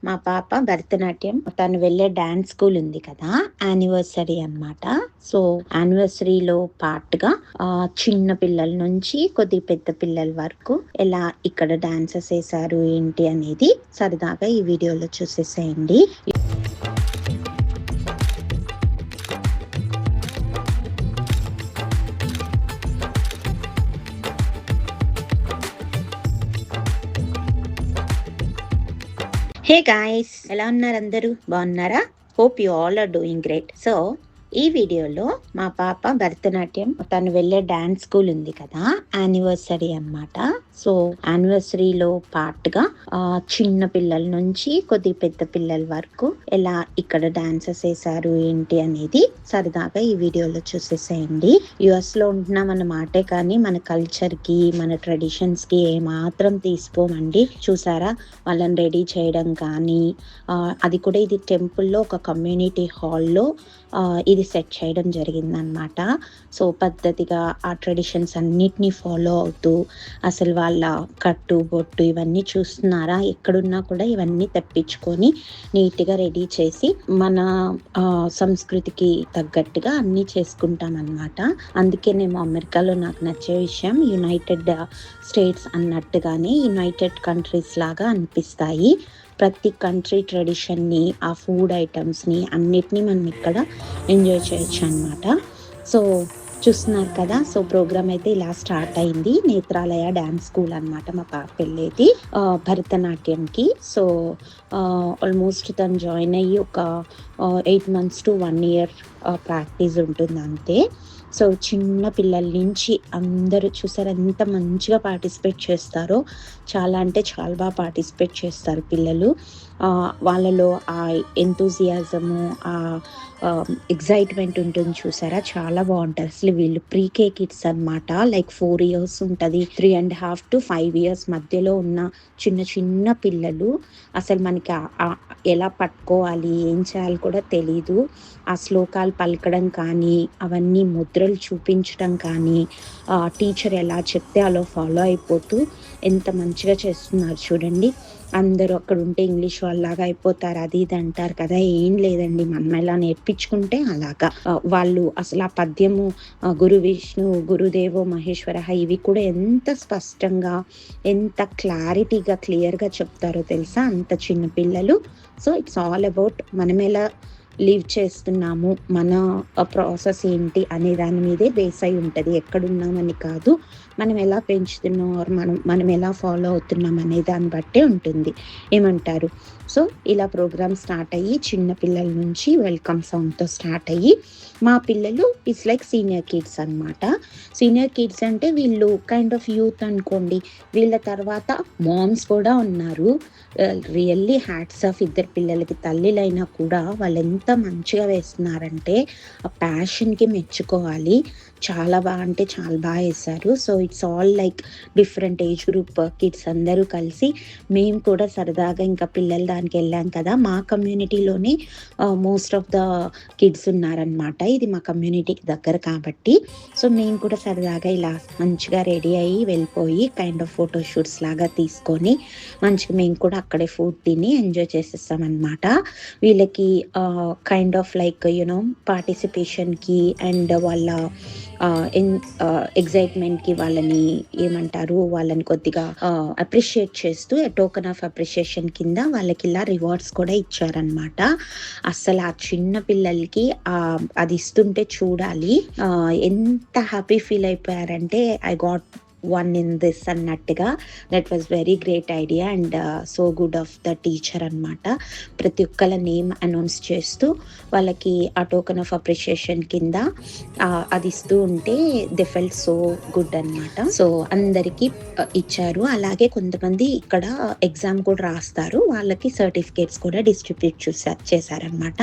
మా పాప భరతనాట్యం తను వెళ్ళే డాన్స్ స్కూల్ ఉంది కదా, యానివర్సరీ అన్నమాట. సో యానివర్సరీలో పార్ట్గా చిన్న పిల్లల నుంచి కొద్ది పెద్ద పిల్లల వరకు ఎలా ఇక్కడ డాన్సెస్ వేశారు ఏంటి అనేది సరదాగా ఈ వీడియోలో చూసేసేయండి. హే గాయ్స్, ఎలా ఉన్నారు అందరూ? బాగున్నారా? Hope you all are doing great. So ఈ వీడియోలో మా పాప భరతనాట్యం తను వెళ్ళే డాన్స్ స్కూల్ ఉంది కదా, యానివర్సరీ అన్నమాట. సో యానివర్సరీలో పార్ట్గా చిన్న పిల్లల నుంచి కొద్ది పెద్ద పిల్లల వరకు ఎలా ఇక్కడ డాన్సెస్ వేశారు ఏంటి అనేది సరదాగా ఈ వీడియోలో చూసేసేయండి. యుఎస్ లో ఉంటున్నాం అన్న మాటే కానీ మన కల్చర్ కి మన ట్రెడిషన్స్ కి ఏమాత్రం తీసుకోమండి. చూసారా వాళ్ళని రెడీ చేయడం కానీ, అది కూడా ఇది టెంపుల్లో ఒక కమ్యూనిటీ హాల్లో ఇది సెట్ చేయడం జరిగిందనమాట. సో పద్ధతిగా ఆ ట్రెడిషన్స్ అన్నిటినీ ఫాలో అవుతూ అసలు వాళ్ళ కట్టు బొట్టు ఇవన్నీ చూస్తున్నారా, ఎక్కడున్నా కూడా ఇవన్నీ తెప్పించుకొని నీట్గా రెడీ చేసి మన సంస్కృతికి తగ్గట్టుగా అన్నీ చేసుకుంటాం అనమాట. అందుకేనేమో అమెరికాలో నాకు నచ్చే విషయం యునైటెడ్ స్టేట్స్ అన్నట్టుగానే యునైటెడ్ కంట్రీస్ లాగా అనిపిస్తాయి. ప్రతి కంట్రీ ట్రెడిషన్ని, ఆ ఫుడ్ ఐటమ్స్ని అన్నిటినీ మనం ఇక్కడ ఎంజాయ్ చేయొచ్చు అనమాట. సో చూస్తున్నారు కదా. సో ప్రోగ్రామ్ అయితే ఇలా స్టార్ట్ అయింది. నేత్రాలయ డ్యాన్స్ స్కూల్ అనమాట మా పాప వెళ్ళేది భరతనాట్యంకి. సో ఆల్మోస్ట్ తను జాయిన్ అయ్యి ఒక 8 months to 1 year ప్రాక్టీస్ ఉంటుంది అంతే. సో చిన్న పిల్లల నుంచి అందరూ చూసారు ఎంత మంచిగా పార్టిసిపేట్ చేస్తారో. చాలా అంటే చాలా బాగా పార్టిసిపేట్ చేస్తారు పిల్లలు. వాళ్ళలో ఆ ఎంతూజియాజము, ఆ ఎగ్జైట్మెంట్ ఉంటుంది చూసారా, చాలా బాగుంటుంది. అసలు వీళ్ళు ప్రీకే కిడ్స్ అనమాట. లైక్ 4 years ఉంటుంది, 3.5 to 5 years మధ్యలో ఉన్న చిన్న చిన్న పిల్లలు. అసలు మనకి ఎలా పట్టుకోవాలి ఏం చేయాలి కూడా తెలీదు. ఆ శ్లోకాలు పలకడం కానీ, అవన్నీ ముద్రలు చూపించడం కానీ, టీచర్ ఎలా చెప్తే అలా ఫాలో అయిపోతూ ఎంత మంచిగా చేస్తున్నారు చూడండి. అందరూ అక్కడ ఉంటే ఇంగ్లీష్ వాళ్ళలాగా అయిపోతారు అది ఇది అంటారు కదా, ఏం లేదండి. మనం ఎలా నేర్పించుకుంటే అలాగా. వాళ్ళు అసలు ఆ పద్యము గురు విష్ణు గురుదేవో మహేశ్వర ఇవి కూడా ఎంత స్పష్టంగా ఎంత క్లారిటీగా క్లియర్గా చెప్తారో తెలుసా అంత చిన్న పిల్లలు. సో ఇట్స్ ఆల్ అబౌట్ మనం ఎలా లివ్ చేస్తున్నాము, మన ప్రాసెస్ ఏంటి అనే దాని మీదే బేస్ అయి ఉంటుంది. ఎక్కడున్నామని కాదు, మనం ఎలా పెంచుతున్నాం, మనం ఎలా ఫాలో అవుతున్నాం అనే దాన్ని బట్టే ఉంటుంది. ఏమంటారు? సో ఇలా ప్రోగ్రామ్ స్టార్ట్ అయ్యి చిన్న పిల్లల నుంచి వెల్కమ్ సౌండ్తో స్టార్ట్ అయ్యి మా పిల్లలు ఇట్స్ లైక్ సీనియర్ కిడ్స్ అనమాట. సీనియర్ కిడ్స్ అంటే వీళ్ళు కైండ్ ఆఫ్ యూత్ అనుకోండి. వీళ్ళ తర్వాత మామ్స్ కూడా ఉన్నారు. రియల్లీ హ్యాట్స్ ఆఫ్ ఇద్దరు పిల్లలకి. తల్లిలైనా కూడా వాళ్ళు ఎంత మంచిగా వేస్తున్నారంటే ఆ ప్యాషన్కి మెచ్చుకోవాలి. చాలా బాగా అంటే చాలా బాగా వేశారు. So it's all like different age group kids అందరూ కలిసి మేము కూడా సరదాగా ఇంకా పిల్లల దానికి వెళ్ళాం కదా. మా కమ్యూనిటీలోనే మోస్ట్ ఆఫ్ ద కిడ్స్ ఉన్నారనమాట. ఇది మా కమ్యూనిటీకి దగ్గర కాబట్టి సో మేము కూడా సరదాగా ఇలా మంచిగా రెడీ అయ్యి వెళ్ళిపోయి కైండ్ ఆఫ్ ఫోటోషూట్స్ లాగా తీసుకొని మంచిగా మేము కూడా అక్కడే ఫుడ్ తిని ఎంజాయ్ చేసేస్తామన్నమాట. వీళ్ళకి కైండ్ ఆఫ్ లైక్ యూనో పార్టిసిపేషన్కి అండ్ వాళ్ళ ఎగ్జైట్మెంట్కి వాళ్ళని ఏమంటారు, వాళ్ళని కొద్దిగా అప్రిషియేట్ చేస్తూ టోకెన్ ఆఫ్ అప్రిషియేషన్ కింద వాళ్ళకి ఇలా రివార్డ్స్ కూడా ఇచ్చారనమాట. అసలు ఆ చిన్న పిల్లలకి అది ఇస్తుంటే చూడాలి ఎంత హ్యాపీ ఫీల్ అయిపోయారంటే I got one in this అన్నట్టుగా. That was very great idea and so good of the teacher అనమాట. ప్రతి ఒక్కళ్ళ నేమ్ అనౌన్స్ చేస్తూ వాళ్ళకి ఆ టోకెన్ ఆఫ్ అప్రిషియేషన్ కింద అది ఇస్తూ ఉంటే దే ఫెల్ట్ సో గుడ్ అనమాట. సో అందరికీ ఇచ్చారు. అలాగే కొంతమంది ఇక్కడ ఎగ్జామ్ కూడా రాస్తారు, వాళ్ళకి సర్టిఫికేట్స్ కూడా డిస్ట్రిబ్యూట్ చేశారనమాట.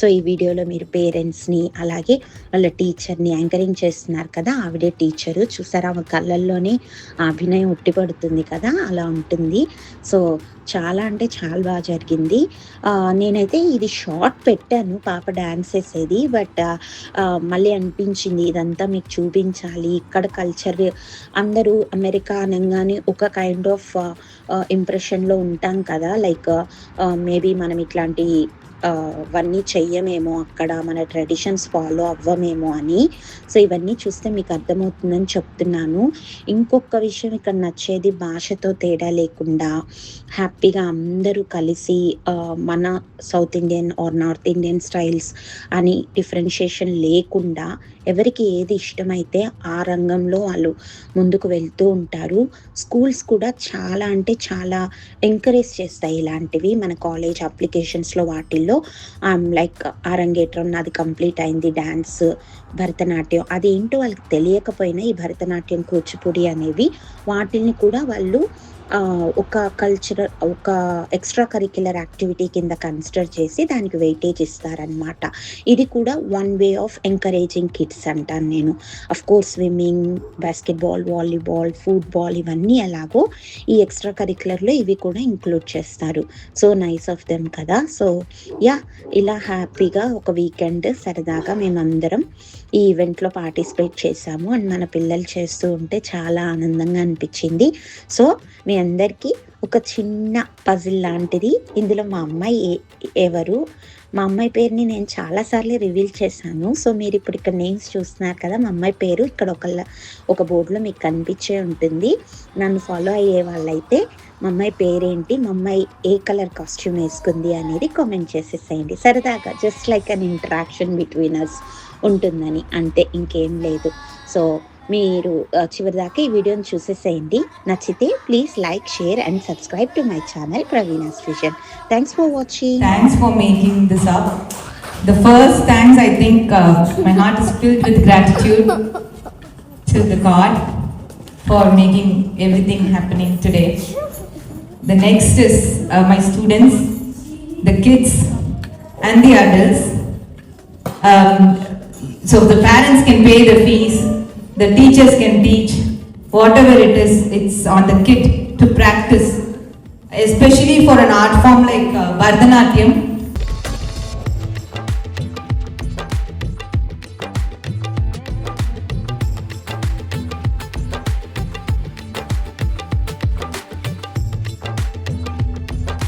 సో ఈ వీడియోలో మీరు పేరెంట్స్ని అలాగే వాళ్ళ టీచర్ని యాంకరింగ్ చేస్తున్నారు కదా, ఆవిడే టీచరు. చూసారా ఆమె కళ్ళల్లో క్షణాల్లోనే ఆ అభినయం ఉట్టిపడుతుంది కదా, అలా ఉంటుంది. సో చాలా అంటే చాలా బాగా జరిగింది. నేనైతే ఇది షార్ట్ పెట్టాను పాప డాన్స్ చేసేది. బట్ మళ్ళీ అనిపించింది ఇదంతా మీకు చూపించాలి. ఇక్కడ కల్చర్ అందరూ అమెరికా అనంగానే ఒక కైండ్ ఆఫ్ ఇంప్రెషన్‌లో ఉంటాం కదా! లైక్ మేబీ మనం ఇట్లాంటి అవన్నీ చెయ్యమేమో అక్కడ, మన ట్రెడిషన్స్ ఫాలో అవ్వమేమో అని. సో ఇవన్నీ చూస్తే మీకు అర్థమవుతుందని చెప్తున్నాను. ఇంకొక విషయం ఇక్కడ నచ్చేది, భాషతో తేడా లేకుండా హ్యాపీగా అందరూ కలిసి మన south Indian or north Indian styles అని డిఫరెన్షియేషన్ లేకుండా ఎవరికి ఏది ఇష్టమైతే ఆ రంగంలో వాళ్ళు ముందుకు వెళ్తూ ఉంటారు. స్కూల్స్ కూడా చాలా అంటే చాలా ఎంకరేజ్ చేస్తాయి ఇలాంటివి. మన కాలేజ్ అప్లికేషన్స్‌లో వాటిల్లో లైక్ అరంగేట్రం నాది కంప్లీట్ అయింది, డాన్స్, భరతనాట్యం అదేంటో వాళ్ళకి తెలియకపోయినా ఈ భరతనాట్యం, కూచిపూడి అనేవి వాటిల్ని కూడా వాళ్ళు ఒక కల్చరల్, ఒక ఎక్స్ట్రా కరిక్యులర్ యాక్టివిటీ కింద కన్సిడర్ చేసి దానికి వెయిటేజ్ ఇస్తారనమాట. ఇది కూడా one way of encouraging kids అంటాను నేను. Of course swimming, basketball, volleyball, football ఇవన్నీ ఎలాగో ఈ ఎక్స్ట్రా కరిక్యులర్లో ఇవి కూడా ఇంక్లూడ్ చేస్తారు. సో నైస్ ఆఫ్ దెమ్ కదా. సో ఇలా హ్యాపీగా ఒక వీకెండ్ సరదాగా మేమందరం ఈ ఈవెంట్లో పార్టిసిపేట్ చేశాము. అండ్ మన పిల్లలు చేస్తూ ఉంటే చాలా ఆనందంగా అనిపించింది. సో మీ అందరికీ ఒక చిన్న పజిల్ లాంటిది. ఇందులో మా అమ్మాయి ఎవరు, మా అమ్మాయి పేరుని నేను చాలాసార్లు రివీల్ చేశాను. సో మీరు ఇప్పుడు ఇక్కడ నేమ్స్ చూస్తున్నారు కదా, మా అమ్మాయి పేరు ఇక్కడ ఒక బోర్డులో మీకు కనిపించే ఉంటుంది. నన్ను ఫాలో అయ్యే వాళ్ళైతే మా అమ్మాయి పేరేంటి, మా అమ్మాయి ఏ కలర్ కాస్ట్యూమ్ వేసుకుంది అనేది కామెంట్ చేసేసేయండి. సరదాగా just like an interaction between us ఉంటుందని, అంతే, ఇంకేం లేదు. సో మీరు చివరిదాకా ఈ వీడియోని చూసేసేయండి. నచ్చితే please like, share and subscribe to my channel Praveena's vision. Thanks for watching. Thanks for making this up. The first thanks, I think my heart is filled with gratitude to the God for making everything happening today. The next is my students, the kids and the adults. So the parents can pay the fees, the teachers can teach, whatever it is, it's on the kid to practice, especially for an art form like Bharatanatyam.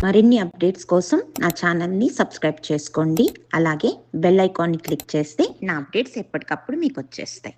మరిన్ని updates కోసం నా ఛానల్ని subscribe చేసుకోండి. అలాగే bell ఐకాన్ని click చేస్తే నా updates ఎప్పటికప్పుడు మీకు వచ్చేస్తాయి.